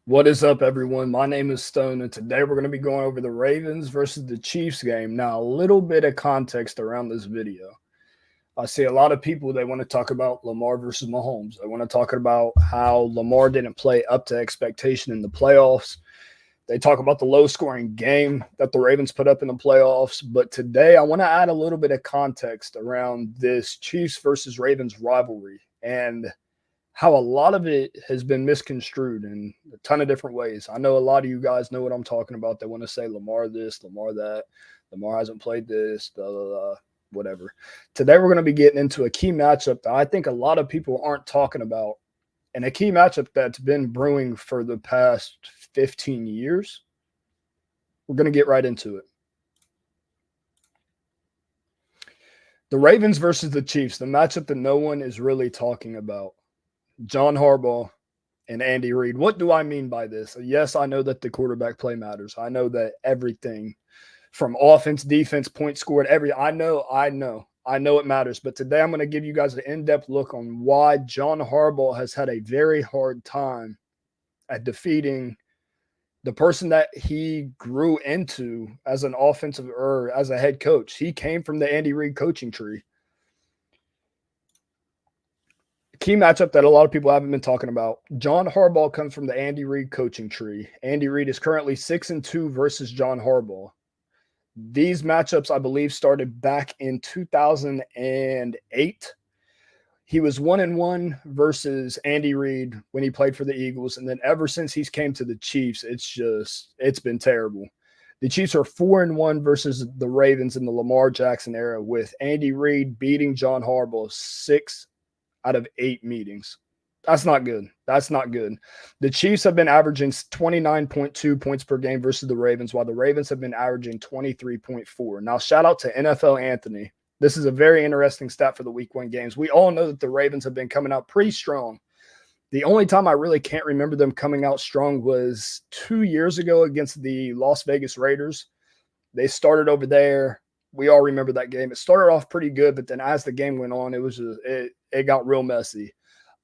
What is up, everyone? My name is Stone, and today we're going to be going over the Ravens versus the Chiefs game. Now, a little bit of context around this video. I see a lot of people, they want to talk about Lamar versus Mahomes. They want to talk about how Lamar didn't play up to expectation in the playoffs. They talk about the low scoring game that the Ravens put up in the playoffs. But today, I want to add a little bit of context around this Chiefs versus Ravens rivalry and how a lot of it has been misconstrued in a ton of different ways. I know a lot of you guys know what I'm talking about. They want to say Lamar this, Lamar that, Lamar hasn't played this, blah, blah, blah, whatever. Today, we're going to be getting into a key matchup that I think a lot of people aren't talking about, and a key matchup that's been brewing for the past 15 years. We're going to get right into it. The Ravens versus the Chiefs, the matchup that no one is really talking about. John Harbaugh and Andy Reid. What do I mean by this? Yes, I know that the quarterback play matters. I know that everything from offense, defense, points scored, I know it matters. But today I'm going to give you guys an in-depth look on why John Harbaugh has had a very hard time at defeating the person that he grew into as an offensive or as a head coach. He came from the Andy Reid coaching tree. Key matchup that a lot of people haven't been talking about. John Harbaugh comes from the Andy Reid coaching tree. Andy Reid is currently 6-2 versus John Harbaugh. These matchups, I believe, started back in 2008. He was 1-1 versus Andy Reid when he played for the Eagles, and then ever since he's came to the Chiefs, it's been terrible. The Chiefs are 4-1 versus the Ravens in the Lamar Jackson era, with Andy Reid beating John Harbaugh 6 out of 8 meetings. That's not good. That's not good. The Chiefs have been averaging 29.2 points per game versus the Ravens, while the Ravens have been averaging 23.4. Now, shout out to NFL Anthony. This is a very interesting stat for the week 1 games. We all know that the Ravens have been coming out pretty strong. The only time I really can't remember them coming out strong was 2 years ago against the Las Vegas Raiders. They started over there. We all remember that game. It started off pretty good, but then as the game went on, it got real messy.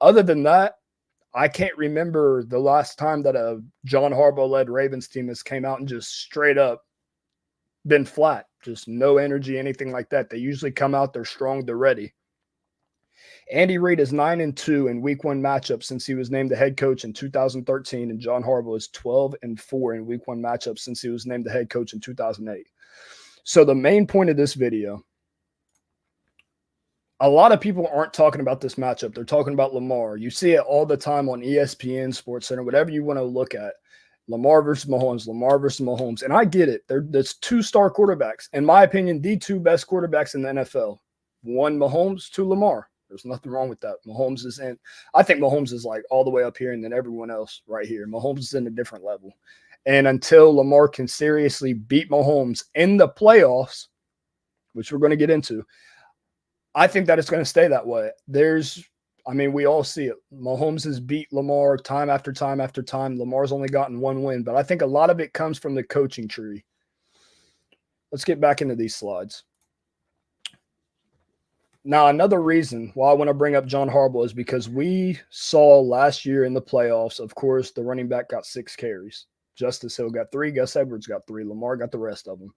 Other than that, I can't remember the last time that a John Harbaugh-led Ravens team has came out and just straight up been flat, just no energy, anything like that. They usually come out, they're strong, they're ready. Andy Reid is 9-2 in week 1 matchups since he was named the head coach in 2013, and John Harbaugh is 12-4 in week 1 matchups since he was named the head coach in 2008. So the main point of this video, a lot of people aren't talking about this matchup. They're talking about Lamar. You see it all the time on ESPN, SportsCenter, whatever you want to look at. Lamar versus Mahomes, Lamar versus Mahomes. And I get it. There's 2-star quarterbacks. In my opinion, the 2 best quarterbacks in the NFL. 1 Mahomes, 2 Lamar. There's nothing wrong with that. I think Mahomes is like all the way up here and then everyone else right here. Mahomes is in a different level. And until Lamar can seriously beat Mahomes in the playoffs, which we're going to get into, I think that it's going to stay that way. We all see it. Mahomes has beat Lamar time after time after time. Lamar's only gotten 1 win, but I think a lot of it comes from the coaching tree. Let's get back into these slides. Now, another reason why I want to bring up John Harbaugh is because we saw last year in the playoffs, of course, the running back got 6 carries. Justice Hill got 3. Gus Edwards got 3. Lamar got the rest of them.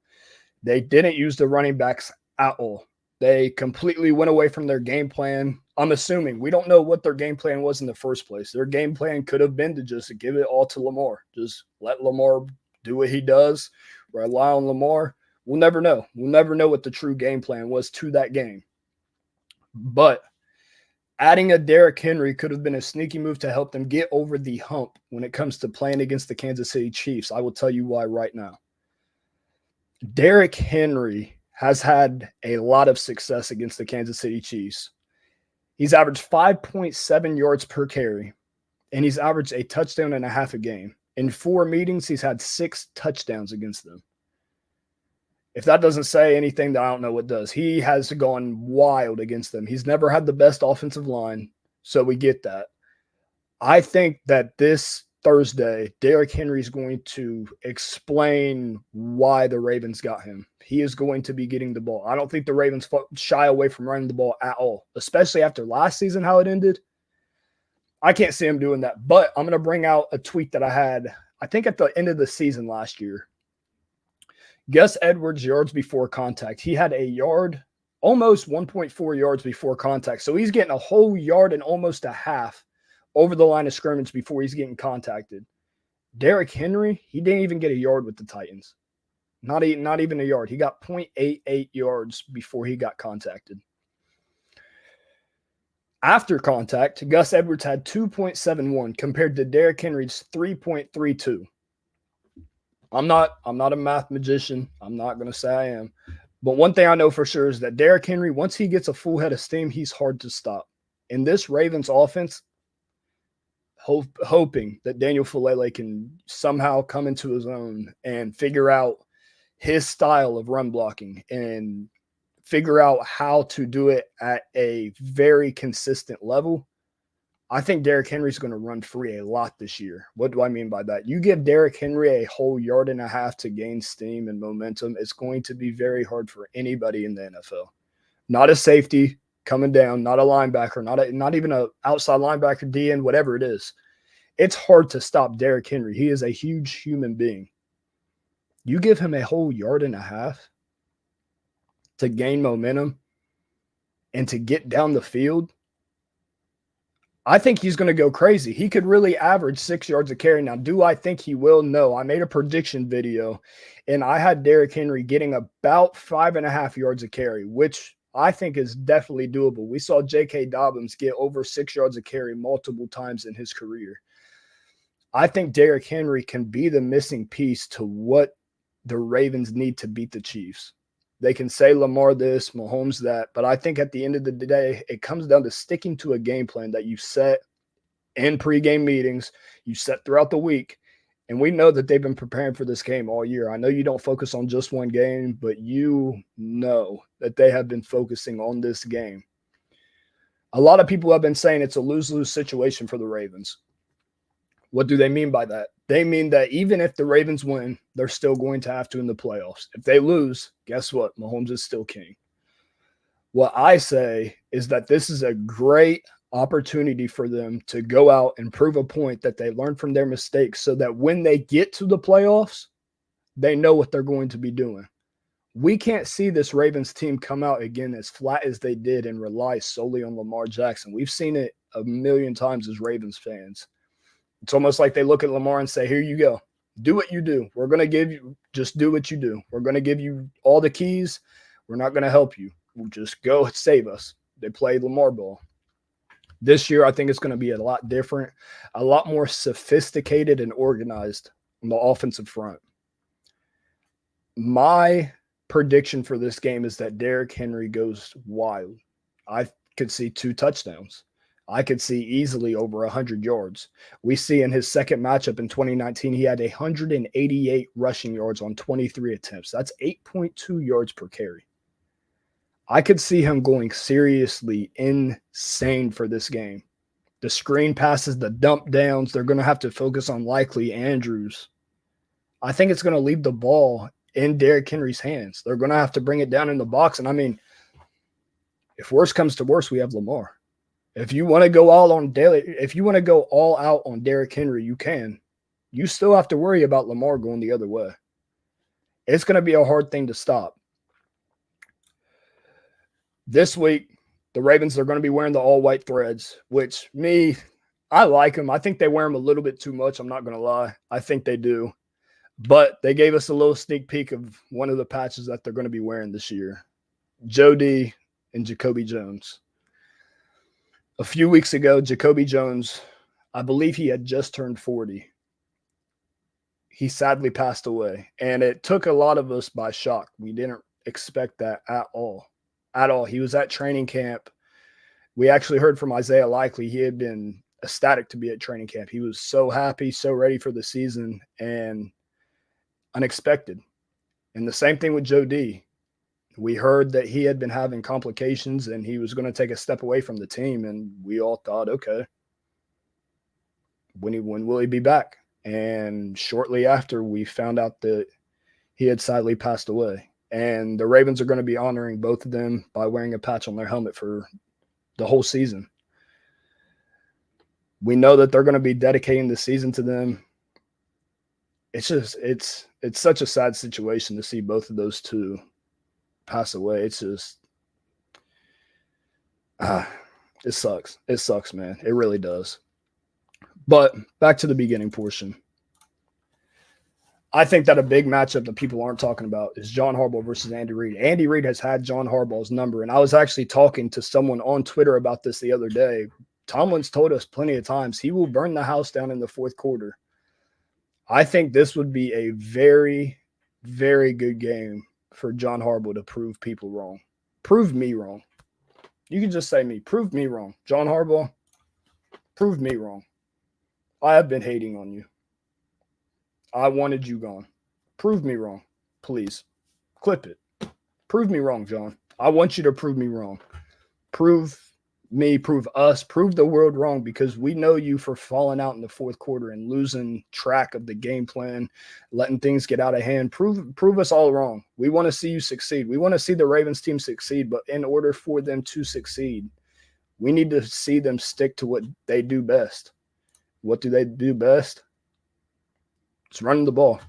They didn't use the running backs at all. They completely went away from their game plan. I'm assuming. We don't know what their game plan was in the first place. Their game plan could have been to just give it all to Lamar. Just let Lamar do what he does. Rely on Lamar. We'll never know. We'll never know what the true game plan was to that game. But adding a Derrick Henry could have been a sneaky move to help them get over the hump when it comes to playing against the Kansas City Chiefs. I will tell you why right now. Derrick Henry has had a lot of success against the Kansas City Chiefs. He's averaged 5.7 yards per carry, and he's averaged a touchdown and a half a game. In 4 meetings, he's had 6 touchdowns against them. If that doesn't say anything, then I don't know what does. He has gone wild against them. He's never had the best offensive line, so we get that. I think that this Thursday, Derrick Henry is going to explain why the Ravens got him. He is going to be getting the ball. I don't think the Ravens shy away from running the ball at all, especially after last season, how it ended. I can't see him doing that. But I'm going to bring out a tweet that I had, I think at the end of the season last year. Gus Edwards yards before contact. He had a yard, almost 1.4 yards before contact. So he's getting a whole yard and almost a half over the line of scrimmage before he's getting contacted. Derrick Henry, he didn't even get a yard with the Titans. Not even a yard. He got 0.88 yards before he got contacted. After contact, Gus Edwards had 2.71 compared to Derrick Henry's 3.32. I'm not a math magician. I'm not going to say I am. But one thing I know for sure is that Derrick Henry, once he gets a full head of steam, he's hard to stop. In this Ravens offense, hoping that Daniel Faalele can somehow come into his own and figure out his style of run blocking and figure out how to do it at a very consistent level. I think Derrick Henry's going to run free a lot this year. What do I mean by that? You give Derrick Henry a whole yard and a half to gain steam and momentum, it's going to be very hard for anybody in the NFL. Not a safety coming down, not a linebacker, not even an outside linebacker, DN, whatever it is. It's hard to stop Derrick Henry. He is a huge human being. You give him a whole yard and a half to gain momentum and to get down the field, I think he's going to go crazy. He could really average 6 yards a carry. Now, do I think he will? No. I made a prediction video, and I had Derrick Henry getting about 5.5 yards a carry, which I think is definitely doable. We saw J.K. Dobbins get over 6 yards a carry multiple times in his career. I think Derrick Henry can be the missing piece to what the Ravens need to beat the Chiefs. They can say Lamar this, Mahomes that, but I think at the end of the day, it comes down to sticking to a game plan that you set in pregame meetings, you set throughout the week, and we know that they've been preparing for this game all year. I know you don't focus on just one game, but you know that they have been focusing on this game. A lot of people have been saying it's a lose-lose situation for the Ravens. What do they mean by that? They mean that even if the Ravens win, they're still going to have to in the playoffs. If they lose, guess what? Mahomes is still king. What I say is that this is a great opportunity for them to go out and prove a point that they learned from their mistakes so that when they get to the playoffs, they know what they're going to be doing. We can't see this Ravens team come out again as flat as they did and rely solely on Lamar Jackson. We've seen it a million times as Ravens fans. It's almost like they look at Lamar and say, here you go. Do what you do. We're going to give you, just do what you do. We're going to give you all the keys. We're not going to help you. We'll just go save us. They play Lamar ball. This year, I think it's going to be a lot different, a lot more sophisticated and organized on the offensive front. My prediction for this game is that Derrick Henry goes wild. I could see 2 touchdowns. I could see easily over 100 yards. We see in his second matchup in 2019, he had 188 rushing yards on 23 attempts. That's 8.2 yards per carry. I could see him going seriously insane for this game. The screen passes, the dump downs, they're going to have to focus on likely Andrews. I think it's going to leave the ball in Derrick Henry's hands. They're going to have to bring it down in the box. And I mean, if worse comes to worse, we have Lamar. If you want to go all out on Derrick Henry, you can. You still have to worry about Lamar going the other way. It's going to be a hard thing to stop. This week, the Ravens are going to be wearing the all-white threads, which I like them. I think they wear them a little bit too much. I'm not going to lie. I think they do. But they gave us a little sneak peek of one of the patches that they're going to be wearing this year. Jody and Jacoby Jones. A few weeks ago, Jacoby Jones, I believe he had just turned 40. He sadly passed away, and it took a lot of us by shock. We didn't expect that at all. At all. He was at training camp. We actually heard from Isaiah Likely. He had been ecstatic to be at training camp. He was so happy, so ready for the season, and unexpected. And the same thing with Joe D. We heard that he had been having complications and he was going to take a step away from the team. And we all thought, okay, when will he be back? And shortly after, we found out that he had sadly passed away. And the Ravens are going to be honoring both of them by wearing a patch on their helmet for the whole season. We know that they're going to be dedicating the season to them. It's such a sad situation to see both of those two pass away. It's just, it sucks. It sucks, man. It really does. But back to the beginning portion. I think that a big matchup that people aren't talking about is John Harbaugh versus Andy Reid. Andy Reid has had John Harbaugh's number, and I was actually talking to someone on Twitter about this the other day. Tomlin's told us plenty of times he will burn the house down in the fourth quarter. I think this would be a very, very good game for John Harbaugh to prove people wrong. Prove me wrong. You can just say me. Prove me wrong. John Harbaugh, prove me wrong. I have been hating on you. I wanted you gone. Prove me wrong. Please. Clip it. Prove me wrong, John. I want you to prove me wrong. Prove me, prove us, prove the world wrong, because we know you for falling out in the fourth quarter and losing track of the game plan, letting things get out of hand. Prove us all wrong. We want to see you succeed. We want to see the Ravens team succeed, but in order for them to succeed, we need to see them stick to what they do best. What do they do best? It's running the ball.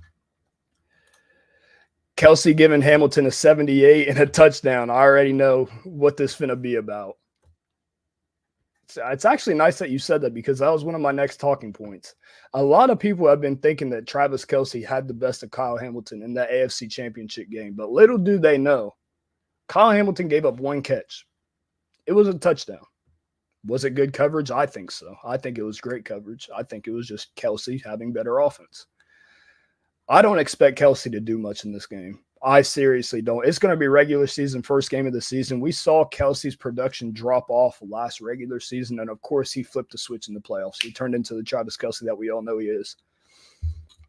Kelce giving Hamilton a 78 and a touchdown. I already know what this finna be about. It's actually nice that you said that, because that was one of my next talking points. A lot of people have been thinking that Travis Kelce had the best of Kyle Hamilton in that AFC Championship game, but little do they know, Kyle Hamilton gave up one catch. It was a touchdown. Was it good coverage? I think so. I think it was great coverage. I think it was just Kelce having better offense. I don't expect Kelce to do much in this game. I seriously don't. It's going to be regular season, first game of the season. We saw Kelce's production drop off last regular season, and of course he flipped the switch in the playoffs. He turned into the Travis Kelce that we all know he is.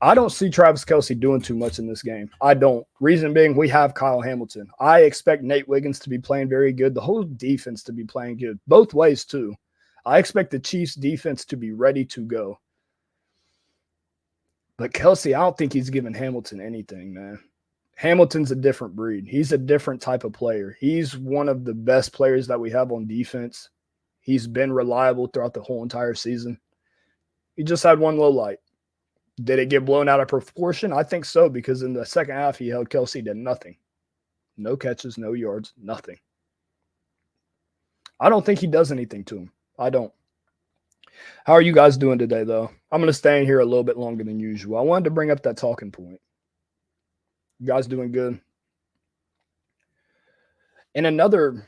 I don't see Travis Kelce doing too much in this game. I don't. Reason being, we have Kyle Hamilton. I expect Nate Wiggins to be playing very good, the whole defense to be playing good, both ways too. I expect the Chiefs defense to be ready to go. But Kelce, I don't think he's giving Hamilton anything, man. Hamilton's a different breed. He's a different type of player. He's one of the best players that we have on defense. He's been reliable throughout the whole entire season. He just had one low light. Did it get blown out of proportion? I think so, because in the second half, he held Kelce to nothing. No catches, no yards, nothing. I don't think he does anything to him. I don't. How are you guys doing today, though? I'm going to stay in here a little bit longer than usual. I wanted to bring up that talking point. You guys doing good? And another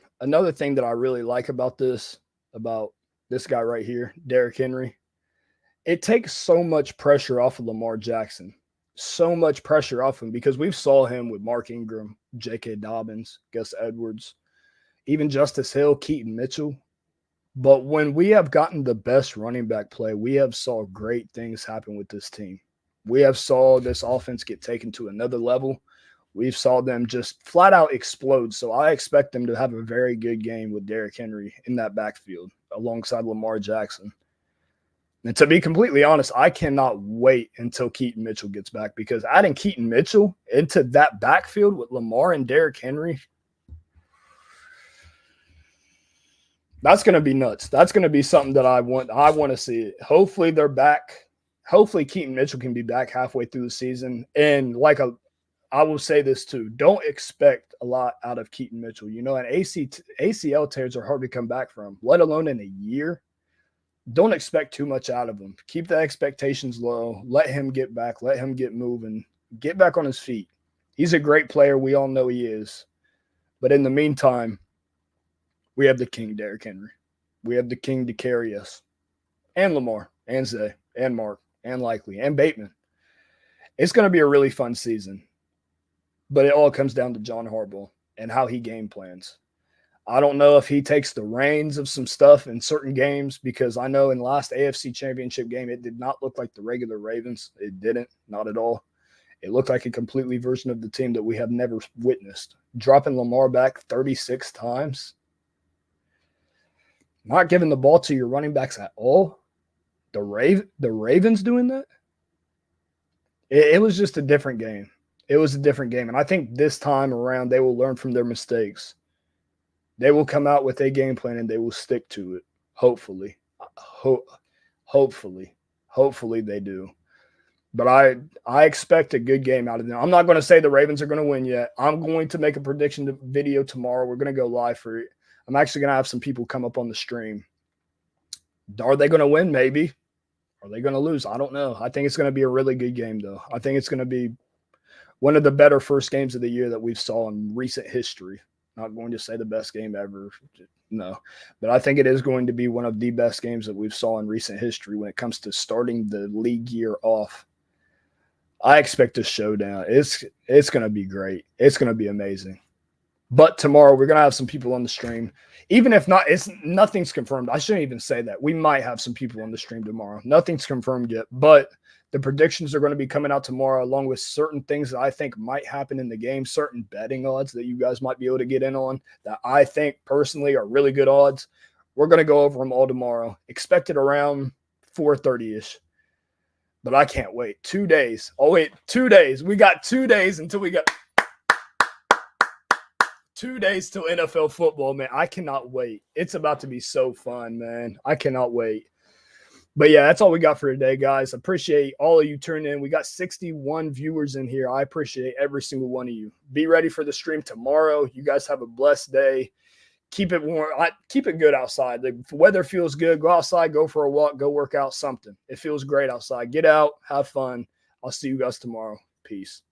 thing that I really like about this guy right here, Derrick Henry, it takes so much pressure off of Lamar Jackson. So much pressure off him, because we've saw him with Mark Ingram, J.K. Dobbins, Gus Edwards, even Justice Hill, Keaton Mitchell. But when we have gotten the best running back play, we have saw great things happen with this team. We have saw this offense get taken to another level. We've saw them just flat out explode. So I expect them to have a very good game with Derrick Henry in that backfield alongside Lamar Jackson. And to be completely honest, I cannot wait until Keaton Mitchell gets back, because adding Keaton Mitchell into that backfield with Lamar and Derrick Henry, that's going to be nuts. That's going to be something that I want to see it. Hopefully they're back. Hopefully Keaton Mitchell can be back halfway through the season. And I will say this too, don't expect a lot out of Keaton Mitchell. You know, an ACL tears are hard to come back from, let alone in a year. Don't expect too much out of him. Keep the expectations low. Let him get back. Let him get moving. Get back on his feet. He's a great player. We all know he is. But in the meantime, we have the king, Derrick Henry. We have the king to carry us. And Lamar, and Zay, and Mark, and Likely, and Bateman. It's going to be a really fun season. But it all comes down to John Harbaugh and how he game plans. I don't know if he takes the reins of some stuff in certain games, because I know in the last AFC Championship game, it did not look like the regular Ravens. It didn't, not at all. It looked like a completely version of the team that we have never witnessed. Dropping Lamar back 36 times. Not giving the ball to your running backs at all. The Ravens doing that? It was just a different game. It was a different game. And I think this time around, they will learn from their mistakes. They will come out with a game plan and they will stick to it. Hopefully. Hopefully they do. But I expect a good game out of them. I'm not going to say the Ravens are going to win yet. I'm going to make a prediction video tomorrow. We're going to go live for it. I'm actually going to have some people come up on the stream. Are they going to win? Maybe. Are they going to lose? I don't know. I think it's going to be a really good game, though. I think it's going to be one of the better first games of the year that we've saw in recent history. Not going to say the best game ever. No. But I think it is going to be one of the best games that we've saw in recent history when it comes to starting the league year off. I expect a showdown. It's going to be great. It's going to be amazing. But tomorrow we're going to have some people on the stream. Even if not, nothing's confirmed. I shouldn't even say that. We might have some people on the stream tomorrow. Nothing's confirmed yet, but the predictions are going to be coming out tomorrow along with certain things that I think might happen in the game, certain betting odds that you guys might be able to get in on that I think personally are really good odds. We're going to go over them all tomorrow. Expected around 4:30-ish. But I can't wait. 2 days. Oh, wait, 2 days. We got 2 days until we got 2 days till NFL football, man. I cannot wait. It's about to be so fun, man. I cannot wait. But yeah, that's all we got for today, guys. Appreciate all of you tuning in. We got 61 viewers in here. I appreciate every single one of you. Be ready for the stream tomorrow. You guys have a blessed day. Keep it warm. Keep it good outside. If the weather feels good, go outside, go for a walk, go work out something. It feels great outside. Get out, have fun. I'll see you guys tomorrow. Peace.